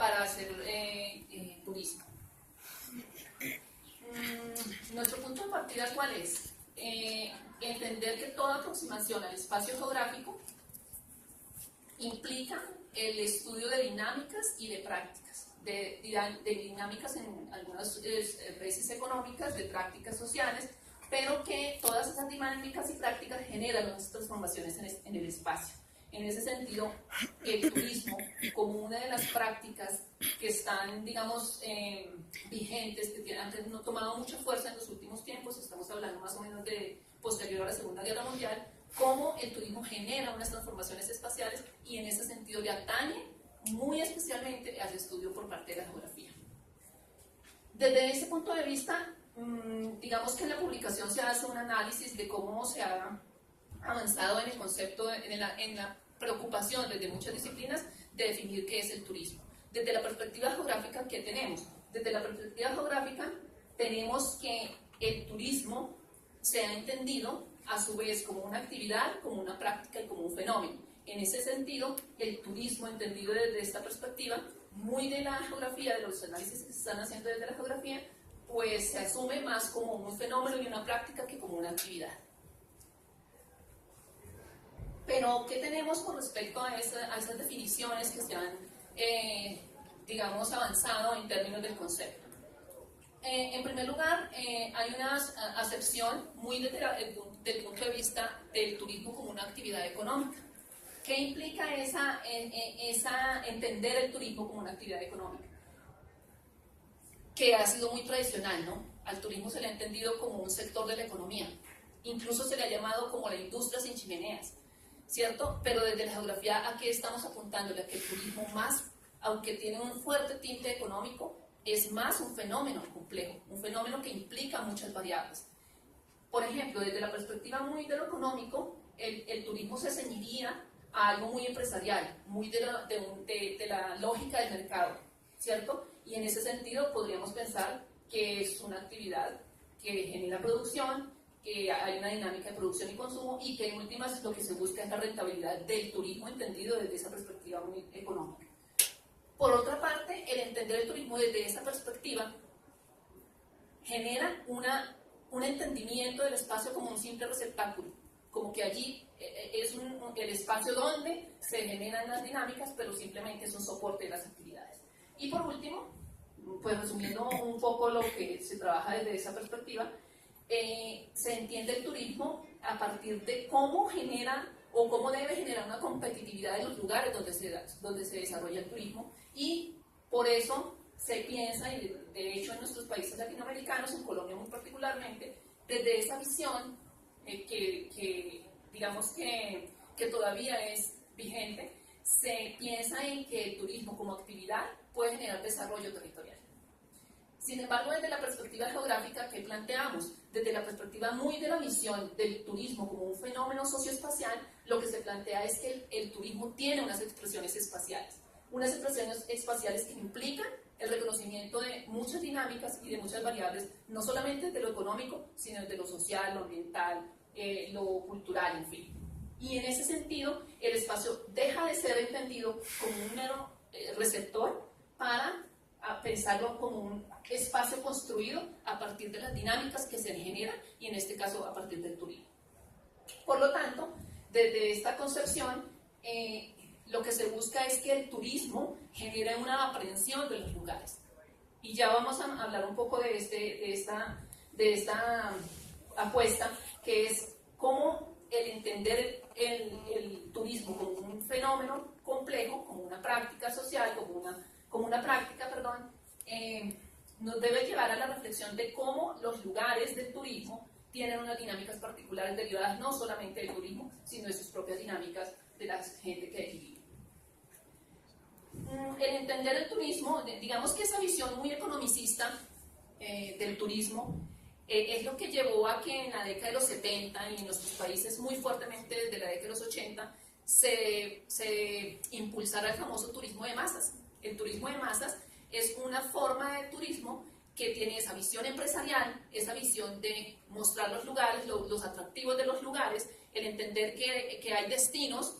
para hacer turismo. Nuestro punto de partida, ¿cuál es? Entender que toda aproximación al espacio geográfico implica el estudio de dinámicas y de prácticas, de dinámicas en algunas veces económicas, de prácticas sociales, pero que todas esas dinámicas y prácticas generan unas transformaciones en el espacio. En ese sentido, el turismo, como una de las prácticas que están, digamos, vigentes, que han tomado mucha fuerza en los últimos tiempos, estamos hablando más o menos de posterior a la Segunda Guerra Mundial, cómo el turismo genera unas transformaciones espaciales y en ese sentido le atañe muy especialmente al estudio por parte de la geografía. Desde ese punto de vista, digamos que en la publicación se hace un análisis de cómo se ha avanzado en el concepto, en la preocupación desde muchas disciplinas de definir qué es el turismo. Desde la perspectiva geográfica, ¿qué tenemos? Desde la perspectiva geográfica tenemos que el turismo se ha entendido a su vez como una actividad, como una práctica y como un fenómeno. En ese sentido, el turismo entendido desde esta perspectiva, muy de la geografía, de los análisis que se están haciendo desde la geografía, pues se asume más como un fenómeno y una práctica que como una actividad. Pero, ¿qué tenemos con respecto a esas definiciones que se han, digamos, avanzado en términos del concepto? En primer lugar, hay una acepción muy del punto de vista del turismo como una actividad económica. ¿Qué implica entender el turismo como una actividad económica? Que ha sido muy tradicional, ¿no? Al turismo se le ha entendido como un sector de la economía. Incluso se le ha llamado como la industria sin chimeneas, ¿cierto? Pero desde la geografía, ¿a qué estamos apuntando? A que el turismo más, aunque tiene un fuerte tinte económico, es más un fenómeno complejo, un fenómeno que implica muchas variables. Por ejemplo, desde la perspectiva muy de lo económico, el turismo se ceñiría a algo muy empresarial, muy de la lógica del mercado, ¿cierto? Y en ese sentido podríamos pensar que es una actividad que genera producción, que hay una dinámica de producción y consumo y que en últimas lo que se busca es la rentabilidad del turismo entendido desde esa perspectiva muy económica. Por otra parte, el entender el turismo desde esa perspectiva genera un entendimiento del espacio como un simple receptáculo, como que allí es el espacio donde se generan las dinámicas, pero simplemente es un soporte de las actividades. Y por último, pues resumiendo un poco lo que se trabaja desde esa perspectiva, se entiende el turismo a partir de cómo genera o cómo debe generar una competitividad en los lugares donde se desarrolla el turismo, y por eso se piensa, y de hecho en nuestros países latinoamericanos, en Colombia muy particularmente, desde esa visión que digamos que todavía es vigente, se piensa en que el turismo como actividad puede generar desarrollo territorial. Sin embargo, desde la perspectiva geográfica que planteamos, desde la perspectiva muy de la visión del turismo como un fenómeno socioespacial, lo que se plantea es que el turismo tiene unas expresiones espaciales que implican el reconocimiento de muchas dinámicas y de muchas variables, no solamente de lo económico, sino de lo social, lo ambiental, lo cultural, en fin. Y en ese sentido, el espacio deja de ser entendido como un mero receptor para pensarlo como un espacio construido a partir de las dinámicas que se generan y en este caso a partir del turismo. Por lo tanto, desde esta concepción, lo que se busca es que el turismo genere una aprehensión de los lugares. Y ya vamos a hablar un poco de esta apuesta, que es cómo el entender el turismo como un fenómeno complejo, como una práctica social, como una práctica, nos debe llevar a la reflexión de cómo los lugares del turismo tienen unas dinámicas particulares derivadas no solamente del turismo, sino de sus propias dinámicas de la gente que allí vive. El entender el turismo, digamos que esa visión muy economicista del turismo es lo que llevó a que en la década de los 70 y en nuestros países muy fuertemente desde la década de los 80 se impulsara el famoso turismo de masas. El turismo de masas es una forma de turismo que tiene esa visión empresarial, esa visión de mostrar los lugares, los atractivos de los lugares, el entender que hay destinos,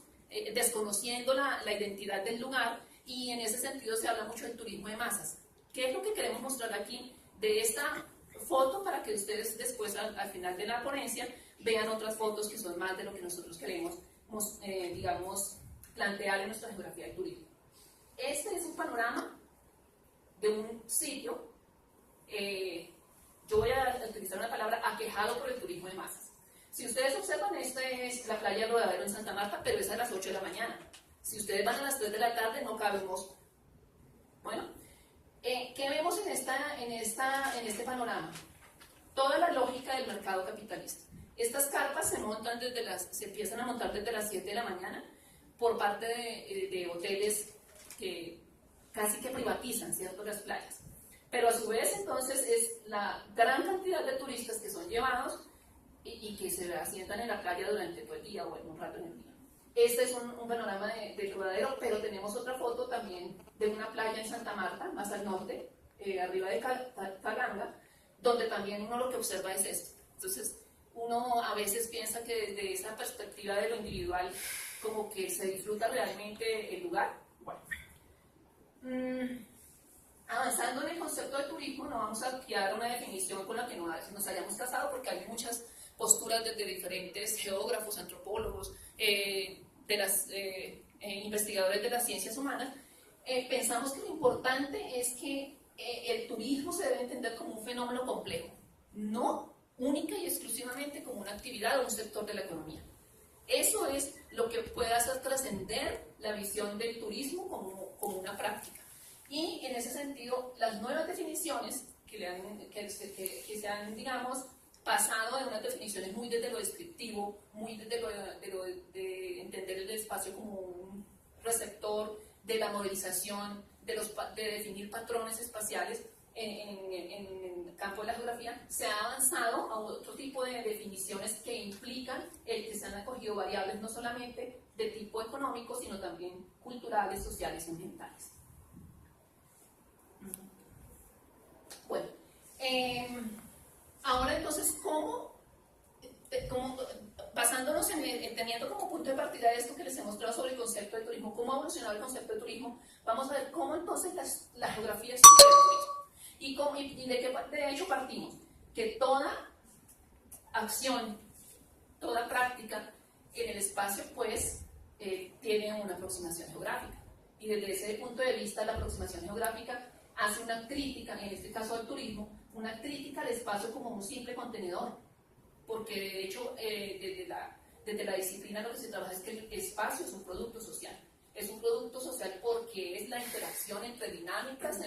desconociendo la identidad del lugar, y en ese sentido se habla mucho del turismo de masas. ¿Qué es lo que queremos mostrar aquí de esta foto para que ustedes después al final de la ponencia vean otras fotos que son más de lo que nosotros queremos, digamos, plantear en nuestra geografía del turismo? Este es un panorama de un sitio, yo voy a utilizar una palabra, aquejado por el turismo de masas. Si ustedes observan, esta es la playa Rodadero en Santa Marta, pero es a las 8 de la mañana. Si ustedes van a las 3 de la tarde, no cabe un mosco. Bueno, ¿qué vemos en este panorama? Toda la lógica del mercado capitalista. Estas carpas se empiezan a montar desde las 7 de la mañana por parte de hoteles que casi que privatizan, ¿cierto?, las playas. Pero a su vez, entonces, es la gran cantidad de turistas que son llevados y que se asientan en la playa durante todo el día o en un rato en el día. Este es un panorama del Rodadero, pero tenemos otra foto también de una playa en Santa Marta, más al norte, arriba de Calanga, donde también uno lo que observa es esto. Entonces, uno a veces piensa que desde esa perspectiva de lo individual, como que se disfruta realmente el lugar. Bueno, avanzando en el concepto de turismo, no vamos a crear una definición con la que nos hayamos casado, porque hay muchas posturas desde diferentes geógrafos, antropólogos, investigadores de las ciencias humanas. Pensamos que lo importante es que el turismo se debe entender como un fenómeno complejo, no única y exclusivamente como una actividad o un sector de la economía. Eso es lo que puede hacer trascender la visión del turismo como una práctica. Y en ese sentido, las nuevas definiciones que se han, digamos, pasado de unas definiciones muy desde lo descriptivo, muy desde de entender el espacio como un receptor, de la modelización, de definir patrones espaciales en el campo de la geografía, se ha avanzado a otro tipo de definiciones que implican el que se han acogido variables no solamente de tipo económico, sino también culturales, sociales y ambientales. Bueno, ahora entonces, basándonos teniendo como punto de partida esto que les he mostrado sobre el concepto de turismo, cómo ha evolucionado el concepto de turismo, vamos a ver cómo entonces la geografía estudia el turismo y de qué de hecho partimos, que toda acción, toda práctica en el espacio pues tiene una aproximación geográfica, y desde ese punto de vista la aproximación geográfica hace una crítica, en este caso al turismo, una crítica al espacio como un simple contenedor, porque de hecho desde la disciplina lo que se trabaja es que el espacio es un producto social. Es un producto social porque es la interacción entre dinámicas,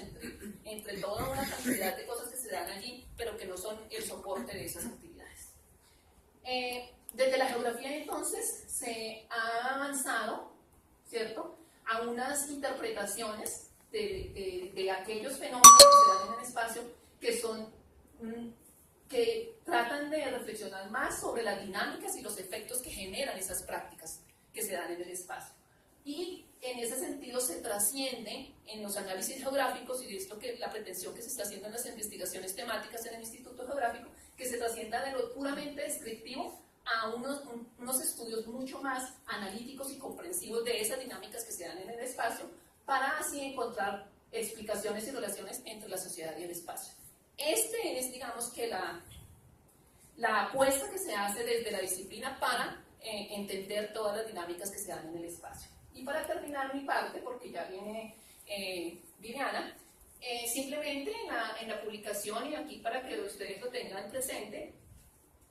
entre toda una cantidad de cosas que se dan allí, pero que no son el soporte de esas actividades. Desde la geografía entonces se ha avanzado, ¿cierto?, a unas interpretaciones de aquellos fenómenos que se dan en el espacio que tratan de reflexionar más sobre las dinámicas y los efectos que generan esas prácticas que se dan en el espacio. Y en ese sentido se trasciende en los análisis geográficos, y de esto que la pretensión que se está haciendo en las investigaciones temáticas en el Instituto Geográfico, que se trascienda de lo puramente descriptivo a unos estudios mucho más analíticos y comprensivos de esas dinámicas que se dan en el espacio, para así encontrar explicaciones y relaciones entre la sociedad y el espacio. Este es, digamos, que la apuesta que se hace desde la disciplina para entender todas las dinámicas que se dan en el espacio. Y para terminar mi parte, porque ya viene Ana, simplemente en la publicación, y aquí para que ustedes lo tengan presente,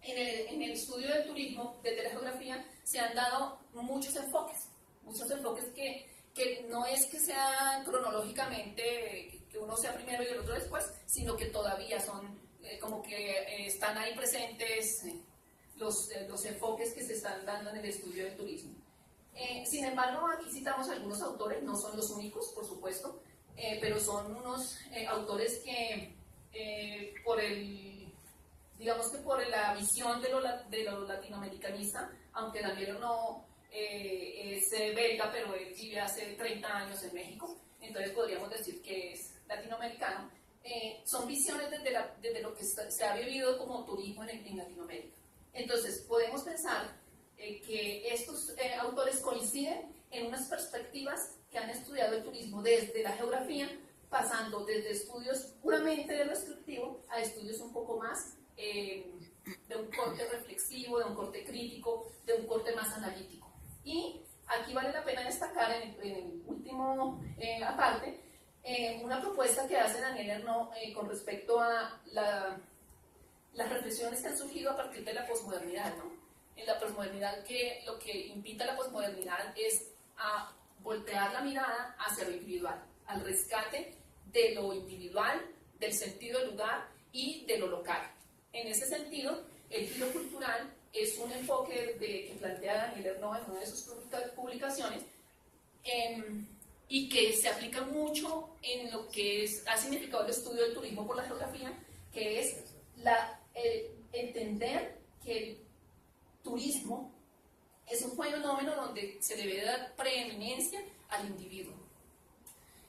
en el estudio del turismo desde la geografía se han dado muchos enfoques que no es que sean cronológicamente, que uno sea primero y el otro después, sino que todavía son como que están ahí presentes los enfoques que se están dando en el estudio del turismo. Sin embargo, aquí citamos algunos autores, no son los únicos, por supuesto, pero son unos autores que digamos que por la visión de lo latinoamericanista, aunque Daniel no es belga, pero él vive hace 30 años en México, entonces podríamos decir que es latinoamericano, son visiones desde lo que se ha vivido como turismo en Latinoamérica. Entonces, podemos pensar que estos autores coinciden en unas perspectivas que han estudiado el turismo desde la geografía, pasando desde estudios puramente de lo extractivo a estudios un poco más de un corte reflexivo, de un corte crítico, de un corte más analítico. Y aquí vale la pena destacar en el último aparte una propuesta que hace Daniel Ernaux con respecto a las reflexiones que han surgido a partir de la posmodernidad, ¿no? En la posmodernidad, que lo que invita a la posmodernidad es a voltear la mirada hacia lo individual, al rescate de lo individual, del sentido del lugar y de lo local. En ese sentido, el giro cultural es un enfoque que plantea Daniel Ernaux en una de sus publicaciones y que se aplica mucho en lo que ha significado el estudio del turismo por la geografía, que es entender que el turismo es un fenómeno donde se debe dar preeminencia al individuo.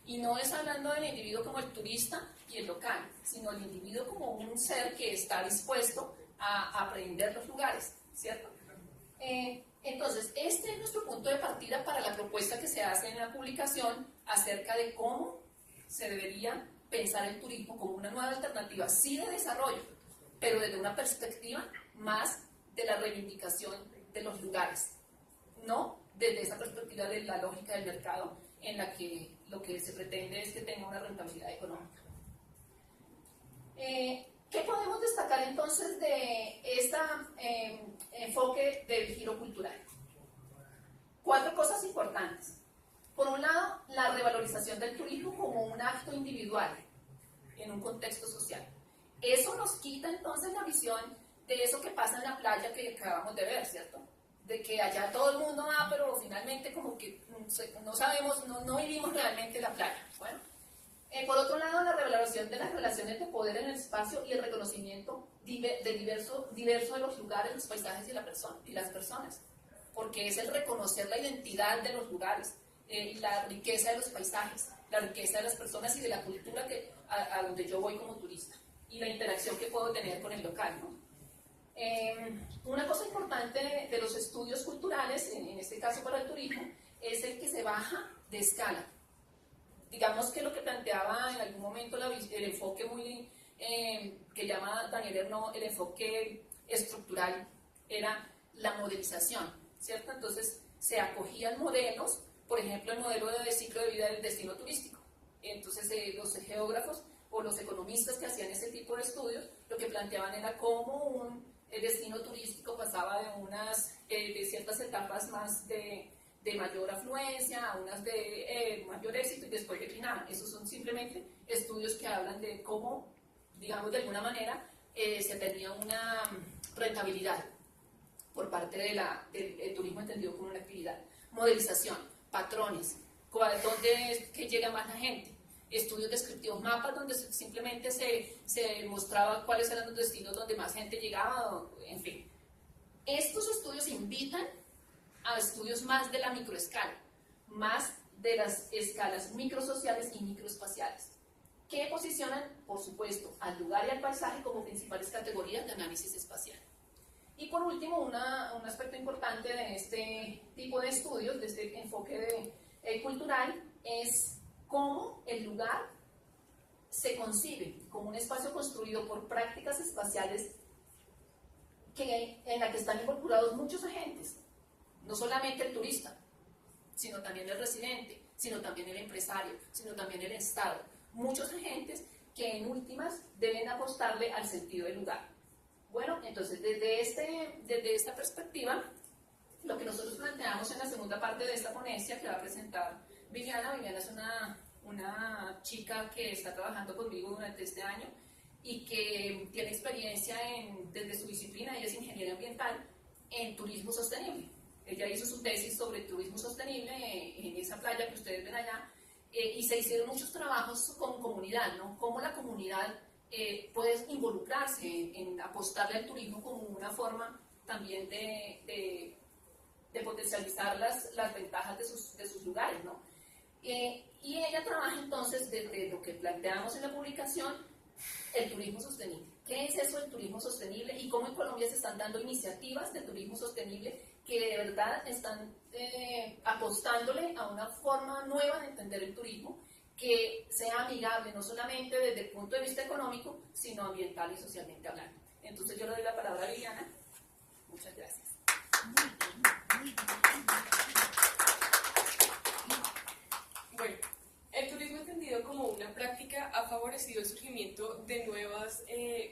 Y no es hablando del individuo como el turista y el local, sino el individuo como un ser que está dispuesto a aprender los lugares, ¿cierto? Entonces, este es nuestro punto de partida para la propuesta que se hace en la publicación acerca de cómo se debería pensar el turismo como una nueva alternativa, sí de desarrollo, pero desde una perspectiva más de la reivindicación de los lugares, no desde esa perspectiva de la lógica del mercado en la que lo que se pretende es que tenga una rentabilidad económica. ¿Qué podemos destacar entonces de este enfoque del giro cultural? 4 cosas importantes. Por un lado, la revalorización del turismo como un acto individual en un contexto social. Eso nos quita entonces la visión de eso que pasa en la playa que acabamos de ver, ¿cierto? De que allá todo el mundo va, pero finalmente como que no sabemos, no vivimos realmente la playa. Bueno, por otro lado, la revaloración de las relaciones de poder en el espacio y el reconocimiento diverso de los lugares, los paisajes y las personas, porque es el reconocer la identidad de los lugares, la riqueza de los paisajes, la riqueza de las personas y de la cultura a donde yo voy como turista, y la interacción que puedo tener con el local, ¿no? Una cosa importante de los estudios culturales, en este caso para el turismo, es el que se baja de escala. Digamos que lo que planteaba en algún momento el enfoque que llama Daniel Ernaux el enfoque estructural era la modelización, ¿cierto? Entonces se acogían modelos, por ejemplo el modelo de ciclo de vida del destino turístico. Entonces los geógrafos o los economistas que hacían ese tipo de estudios lo que planteaban era cómo el destino turístico pasaba de ciertas etapas más de mayor afluencia a unas de mayor éxito y después declinaba. Esos son simplemente estudios que hablan de cómo, digamos de alguna manera, se tenía una rentabilidad por parte del turismo entendido como una actividad. Modelización, patrones, ¿dónde es que llega más la gente? Estudios descriptivos, mapas donde simplemente se mostraba cuáles eran los destinos donde más gente llegaba, en fin. Estos estudios invitan a estudios más de la microescala, más de las escalas microsociales y microespaciales, que posicionan, por supuesto, al lugar y al paisaje como principales categorías de análisis espacial. Y por último, un aspecto importante de este tipo de estudios, de este enfoque cultural, es cómo el lugar se concibe como un espacio construido por prácticas espaciales en la que están involucrados muchos agentes, no solamente el turista, sino también el residente, sino también el empresario, sino también el Estado. Muchos agentes que en últimas deben apostarle al sentido del lugar. Bueno, entonces desde esta perspectiva, lo que nosotros planteamos en la segunda parte de esta ponencia que va a presentar Viviana es una chica que está trabajando conmigo durante este año y que tiene experiencia desde su disciplina, ella es ingeniera ambiental, en turismo sostenible. Ella hizo su tesis sobre turismo sostenible en esa playa que ustedes ven allá, y se hicieron muchos trabajos con comunidad, ¿no? Cómo la comunidad puede involucrarse en apostarle al turismo como una forma también de potencializar las ventajas de sus lugares, ¿no? Y ella trabaja entonces desde lo que planteamos en la publicación, el turismo sostenible. ¿Qué es eso del turismo sostenible y cómo en Colombia se están dando iniciativas de turismo sostenible que de verdad están apostándole a una forma nueva de entender el turismo que sea amigable no solamente desde el punto de vista económico, sino ambiental y socialmente hablando. Entonces yo le doy la palabra a Liliana. Muchas gracias. Bueno, el turismo entendido como una práctica ha favorecido el surgimiento de nuevas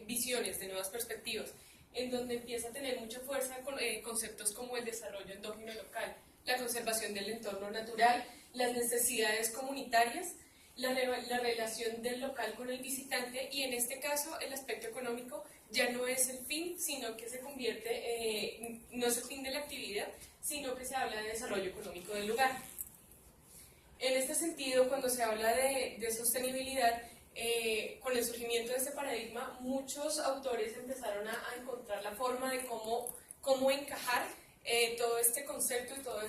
visiones, de nuevas perspectivas, en donde empieza a tener mucha fuerza con conceptos como el desarrollo endógeno local, la conservación del entorno natural, las necesidades comunitarias, la relación del local con el visitante, y en este caso el aspecto económico ya no es el fin, sino que se convierte, no es el fin de la actividad, sino que se habla de desarrollo económico del lugar. En este sentido, cuando se habla de sostenibilidad, con el surgimiento de este paradigma, muchos autores empezaron a encontrar la forma de cómo encajar todo este concepto y todo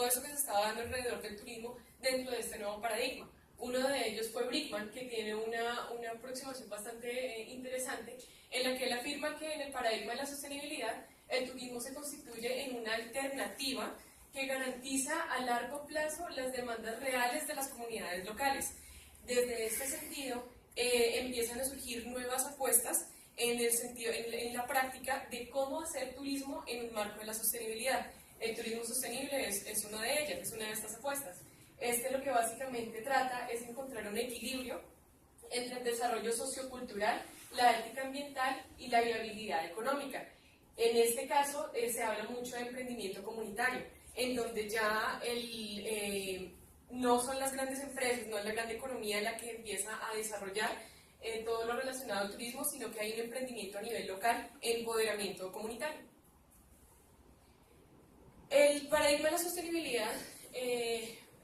eso que se estaba dando alrededor del turismo dentro de este nuevo paradigma. Uno de ellos fue Brickman, que tiene una aproximación bastante interesante, en la que él afirma que en el paradigma de la sostenibilidad, el turismo se constituye en una alternativa que garantiza a largo plazo las demandas reales de las comunidades locales. Desde este sentido, empiezan a surgir nuevas apuestas en la práctica de cómo hacer turismo en un marco de la sostenibilidad. El turismo sostenible es una de ellas, es una de estas apuestas. Lo que básicamente trata es encontrar un equilibrio entre el desarrollo sociocultural, la ética ambiental y la viabilidad económica. En este caso, se habla mucho de emprendimiento comunitario, en donde ya no son las grandes empresas, no es la gran economía la que empieza a desarrollar todo lo relacionado al turismo, sino que hay un emprendimiento a nivel local, empoderamiento comunitario. El paradigma de la sostenibilidad,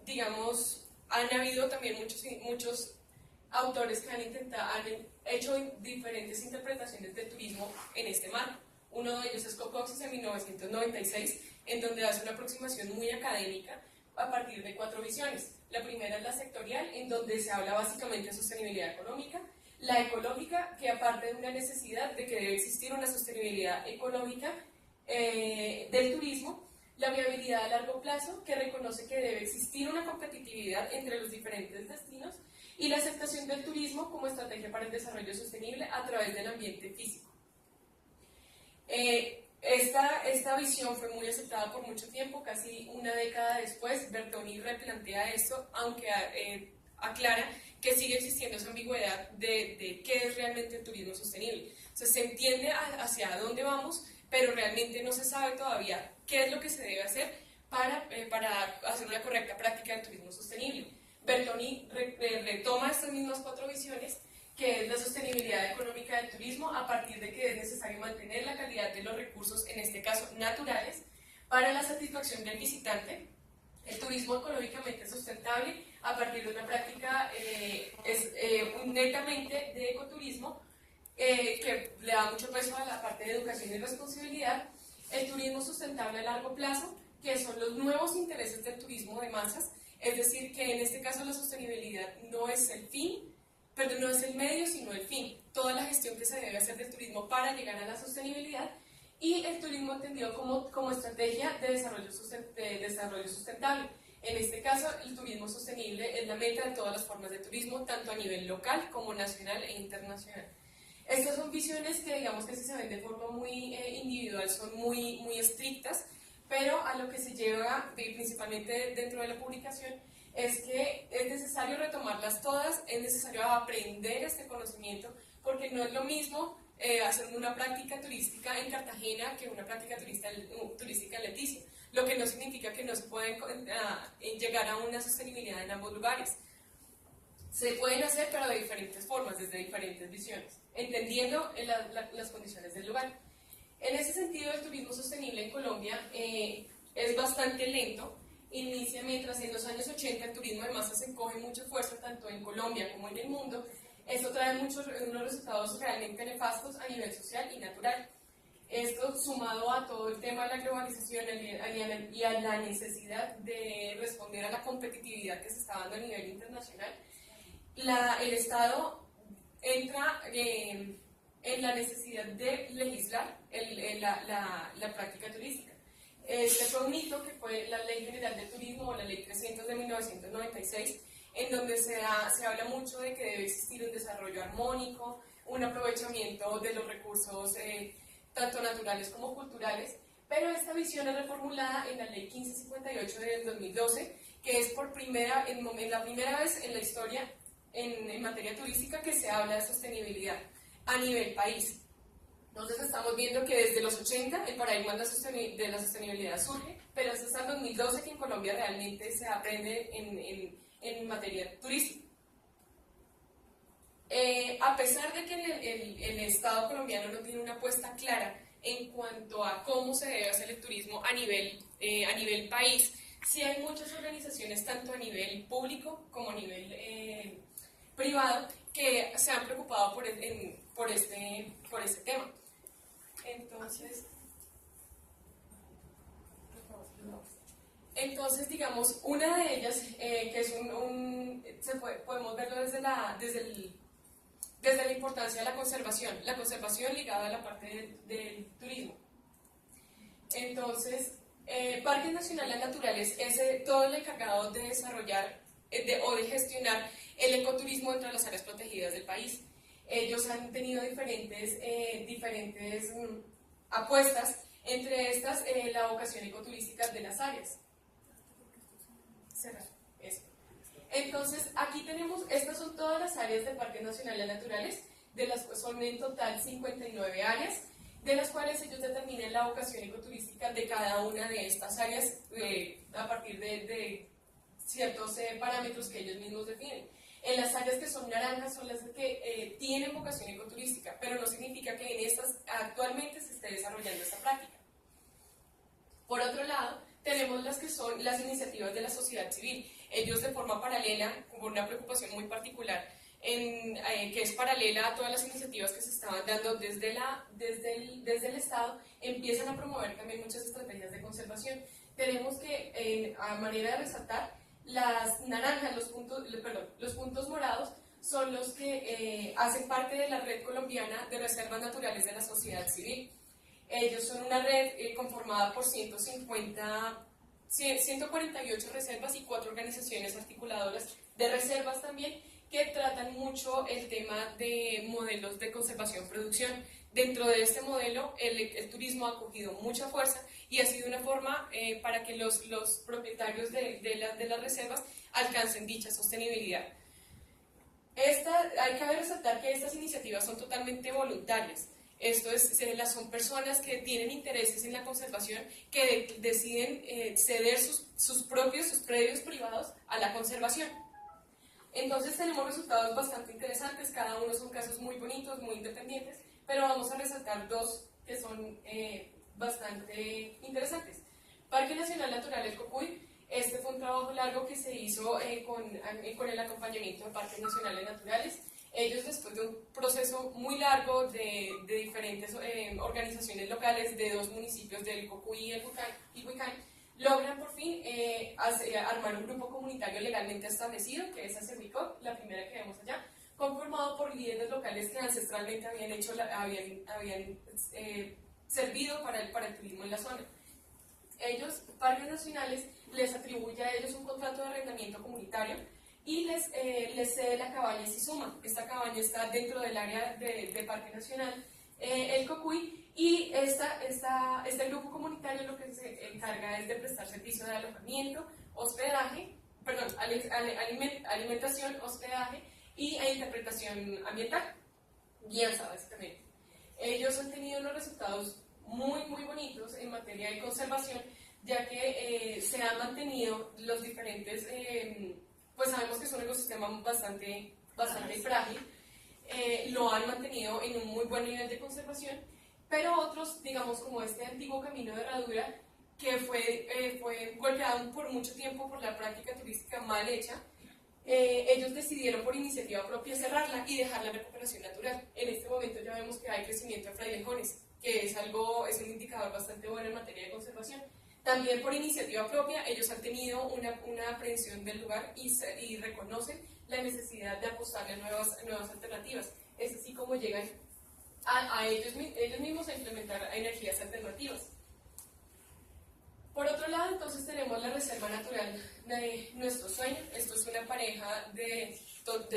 digamos, han habido también muchos autores que han hecho diferentes interpretaciones del turismo en este marco. Uno de ellos es Cocoxis en 1996, en donde hace una aproximación muy académica a partir de 4 visiones. La primera es la sectorial, en donde se habla básicamente de sostenibilidad económica; la ecológica, que aparte de una necesidad de que debe existir una sostenibilidad económica del turismo; la viabilidad a largo plazo, que reconoce que debe existir una competitividad entre los diferentes destinos; y la aceptación del turismo como estrategia para el desarrollo sostenible a través del ambiente físico. Esta visión fue muy aceptada por mucho tiempo. Casi una década después, Bertoni replantea esto, aunque aclara que sigue existiendo esa ambigüedad de qué es realmente el turismo sostenible. O sea, se entiende hacia dónde vamos, pero realmente no se sabe todavía qué es lo que se debe hacer para hacer una correcta práctica del turismo sostenible. Bertoni retoma estas mismas 4 visiones, que es la sostenibilidad económica del turismo, a partir de que es necesario mantener la calidad de los recursos, en este caso naturales, para la satisfacción del visitante; el turismo económicamente sustentable, a partir de una práctica netamente de ecoturismo, que le da mucho peso a la parte de educación y responsabilidad; el turismo sustentable a largo plazo, que son los nuevos intereses del turismo de masas, es decir, que en este caso la sostenibilidad no es el fin, pero no es el medio, sino el fin. Toda la gestión que se debe hacer del turismo para llegar a la sostenibilidad; y el turismo entendido como estrategia de desarrollo sustentable. En este caso, el turismo sostenible es la meta de todas las formas de turismo, tanto a nivel local como nacional e internacional. Estas son visiones que, digamos, que si se ven de forma muy individual, son muy estrictas, pero a lo que se lleva, principalmente dentro de la publicación, es que es necesario retomarlas todas, es necesario aprender este conocimiento, porque no es lo mismo hacer una práctica turística en Cartagena que una práctica turística en Leticia, lo que no significa que no se puede llegar a una sostenibilidad en ambos lugares. Se pueden hacer, pero de diferentes formas, desde diferentes visiones, entendiendo las condiciones del lugar. En ese sentido, el turismo sostenible en Colombia es bastante lento. Inicia mientras en los años 80 el turismo de masas se coge mucha fuerza tanto en Colombia como en el mundo. Esto trae unos resultados realmente nefastos a nivel social y natural. Esto, sumado a todo el tema de la globalización y a la necesidad de responder a la competitividad que se está dando a nivel internacional, el Estado entra en la necesidad de legislar la práctica turística. Este fue un hito que fue la Ley General de Turismo, o la Ley 300 de 1996, en donde se habla mucho de que debe existir un desarrollo armónico, un aprovechamiento de los recursos tanto naturales como culturales, pero esta visión es reformulada en la Ley 1558 del 2012, que es la primera vez en la historia en materia turística que se habla de sostenibilidad a nivel país. Entonces estamos viendo que desde los 80 el paradigma de la sostenibilidad surge, pero es hasta el 2012 que en Colombia realmente se aprende en materia turística. A pesar de que el Estado colombiano no tiene una apuesta clara en cuanto a cómo se debe hacer el turismo a nivel país, sí hay muchas organizaciones, tanto a nivel público como a nivel privado, que se han preocupado por este tema. Entonces, digamos, una de ellas, que es podemos verlo desde la importancia de la conservación ligada a la parte del turismo. Entonces, Parques Nacionales Naturales es todo el encargado de desarrollar o de gestionar el ecoturismo dentro de las áreas protegidas del país. Ellos han tenido diferentes apuestas, entre estas la vocación ecoturística de las áreas. Entonces, aquí tenemos, estas son todas las áreas de Parques Nacionales Naturales, son en total 59 áreas, de las cuales ellos determinan la vocación ecoturística de cada una de estas áreas a partir de ciertos parámetros que ellos mismos definen. En las áreas que son naranjas son las que tienen vocación ecoturística, pero no significa que en estas actualmente se esté desarrollando esta práctica. Por otro lado, tenemos las que son las iniciativas de la sociedad civil. Ellos de forma paralela, con una preocupación muy particular, que es paralela a todas las iniciativas que se estaban dando desde el Estado, empiezan a promover también muchas estrategias de conservación. Tenemos que, a manera de resaltar, las naranjas, los puntos morados, son los que hacen parte de la red colombiana de reservas naturales de la sociedad civil. Ellos son una red conformada por 148 reservas y 4 organizaciones articuladoras de reservas también, que tratan mucho el tema de modelos de conservación-producción. Dentro de este modelo, el turismo ha cogido mucha fuerza y ha sido una forma para que los propietarios de las reservas alcancen dicha sostenibilidad. Cabe resaltar que estas iniciativas son totalmente voluntarias. Son personas que tienen intereses en la conservación, que deciden ceder sus predios privados a la conservación. Entonces tenemos resultados bastante interesantes, cada uno son casos muy bonitos, muy independientes, pero vamos a resaltar dos que son bastante interesantes. Parque Nacional Natural El Cocuy. Este fue un trabajo largo que se hizo con el acompañamiento de Parques Nacionales Naturales. Ellos, después de un proceso muy largo de diferentes organizaciones locales de 2 municipios, del Cocuy y Huicán, logran por fin armar un grupo comunitario legalmente establecido, que es ACERVICOP, la primera que vemos allá, conformado por líderes locales que ancestralmente habían servido para el turismo en la zona. Ellos, Parques Nacionales, les atribuye a ellos un contrato de arrendamiento comunitario y les cede la cabaña Sisuma. Esta cabaña está dentro del área de Parque Nacional El Cocuy, y este grupo comunitario lo que se encarga es de prestar servicio de alojamiento, alimentación, hospedaje e interpretación ambiental, guianza básicamente. Ellos han tenido unos resultados muy bonitos en materia de conservación, ya que se han mantenido los diferentes, pues sabemos que es un ecosistema bastante frágil, lo han mantenido en un muy buen nivel de conservación, pero otros, digamos como este antiguo camino de herradura, que fue golpeado por mucho tiempo por la práctica turística mal hecha, ellos decidieron por iniciativa propia cerrarla y dejar la recuperación natural. En este momento ya vemos que hay crecimiento de frailejones, que es un indicador bastante bueno en materia de conservación. También por iniciativa propia, ellos han tenido una aprehensión del lugar y reconocen la necesidad de apostarle a nuevas alternativas. Es así como llegan a ellos mismos a implementar energías alternativas. Por otro lado, entonces tenemos la reserva natural de nuestro sueño. Esto es una pareja de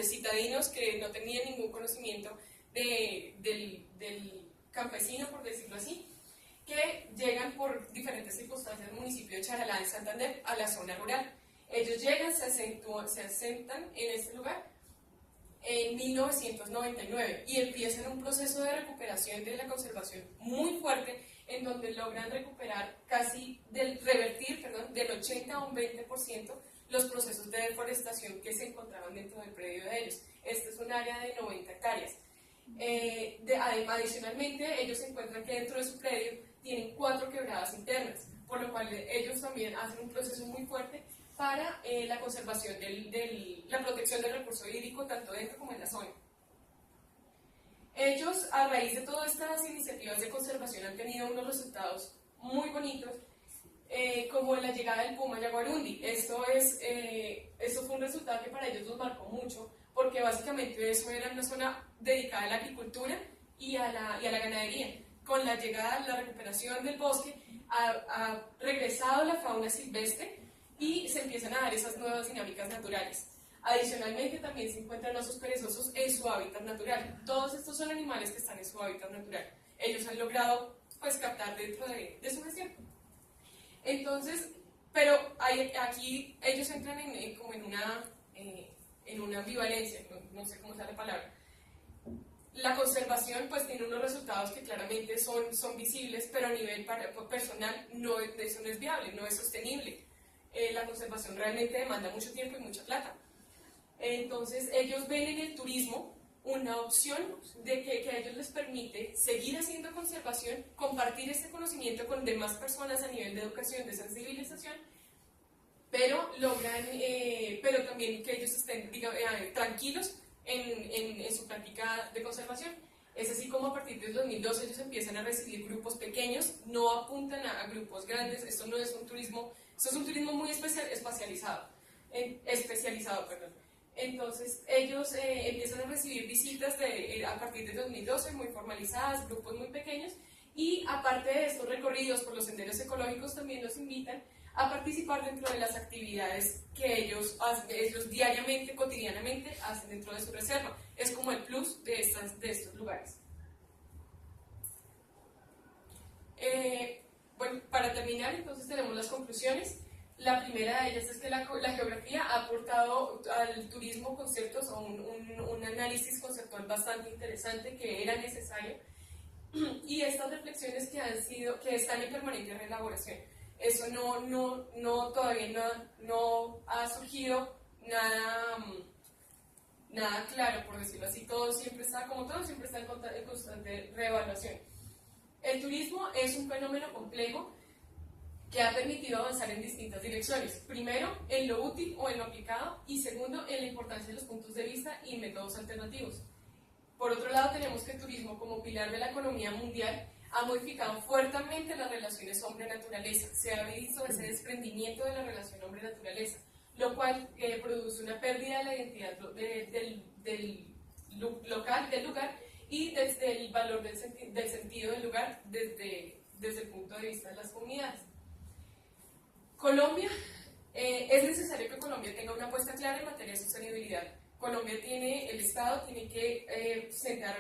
citadinos que no tenían ningún conocimiento del campesino, por decirlo así, que llegan por diferentes circunstancias al municipio de Charalá, en Santander, a la zona rural. Ellos llegan, se asentan en este lugar en 1999 y empiezan un proceso de recuperación de la conservación muy fuerte, en donde logran recuperar revertir del 80 a un 20% los procesos de deforestación que se encontraban dentro del predio de ellos. Este es un área de 90 hectáreas. Adicionalmente, ellos encuentran que dentro de su predio tienen 4 quebradas internas, por lo cual ellos también hacen un proceso muy fuerte para la conservación la protección del recurso hídrico, tanto dentro como en la zona. Ellos, a raíz de todas estas iniciativas de conservación, han tenido unos resultados muy bonitos, como la llegada del puma yaguarundi. Esto fue un resultado que para ellos los marcó mucho, porque básicamente eso era una zona dedicada a la agricultura y a la ganadería. Con la llegada, la recuperación del bosque, ha regresado la fauna silvestre y se empiezan a dar esas nuevas dinámicas naturales. Adicionalmente, también se encuentran osos perezosos en su hábitat natural. Todos estos son animales que están en su hábitat natural. Ellos han logrado captar dentro de su gestión. Entonces, pero aquí ellos entran como en una ambivalencia, no sé cómo es la palabra. La conservación tiene unos resultados que claramente son visibles, pero a nivel personal eso no es viable, no es sostenible. La conservación realmente demanda mucho tiempo y mucha plata. Entonces ellos ven en el turismo una opción de que a ellos les permite seguir haciendo conservación, compartir este conocimiento con demás personas a nivel de educación, de sensibilización, pero pero también que ellos estén tranquilos en su práctica de conservación. Es así como a partir del 2012 ellos empiezan a recibir grupos pequeños, no apuntan a grupos grandes. Esto no es un turismo, esto es un turismo muy especializado. Entonces ellos empiezan a recibir visitas a partir de 2012 muy formalizadas, grupos muy pequeños, y aparte de estos recorridos por los senderos ecológicos también los invitan a participar dentro de las actividades que ellos diariamente, cotidianamente hacen dentro de su reserva. Es como el plus de estos lugares. Bueno, para terminar, entonces tenemos las conclusiones. La primera de ellas es que la geografía ha aportado al turismo conceptos o un análisis conceptual bastante interesante que era necesario, y estas reflexiones que están en permanente reelaboración. Eso todavía no ha surgido nada claro, por decirlo así. Todo siempre está en constante reevaluación. El turismo es un fenómeno complejo que ha permitido avanzar en distintas direcciones. Primero, en lo útil o en lo aplicado, y segundo, en la importancia de los puntos de vista y métodos alternativos. Por otro lado, tenemos que el turismo, como pilar de la economía mundial, ha modificado fuertemente las relaciones hombre-naturaleza. Se ha visto ese desprendimiento de la relación hombre-naturaleza, lo cual produce una pérdida de la identidad del lugar y desde el valor del sentido del lugar desde el punto de vista de las comunidades. Colombia, es necesario que Colombia tenga una apuesta clara en materia de sostenibilidad. El Estado tiene que sentar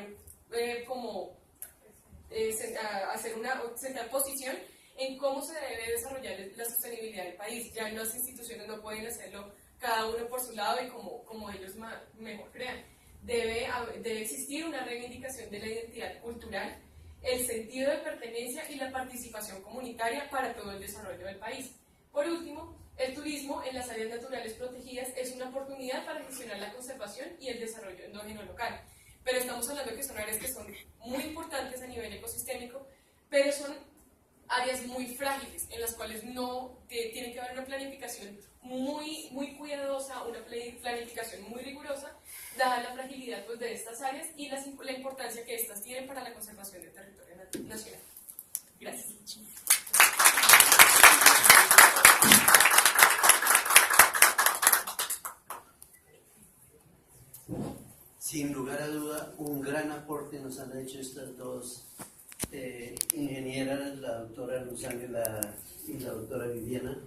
posición en cómo se debe desarrollar la sostenibilidad del país. Ya las instituciones no pueden hacerlo cada uno por su lado y como ellos mejor crean. Debe existir una reivindicación de la identidad cultural, el sentido de pertenencia y la participación comunitaria para todo el desarrollo del país. Por último, el turismo en las áreas naturales protegidas es una oportunidad para gestionar la conservación y el desarrollo endógeno local. Pero estamos hablando de que son áreas que son muy importantes a nivel ecosistémico, pero son áreas muy frágiles, en las cuales tiene que haber una planificación muy cuidadosa, una planificación muy rigurosa, dada la fragilidad de estas áreas y la importancia que estas tienen para la conservación del territorio nacional. Gracias. Sin lugar a duda, un gran aporte nos han hecho estas dos ingenieras, la doctora Luz Ángela y la doctora Viviana.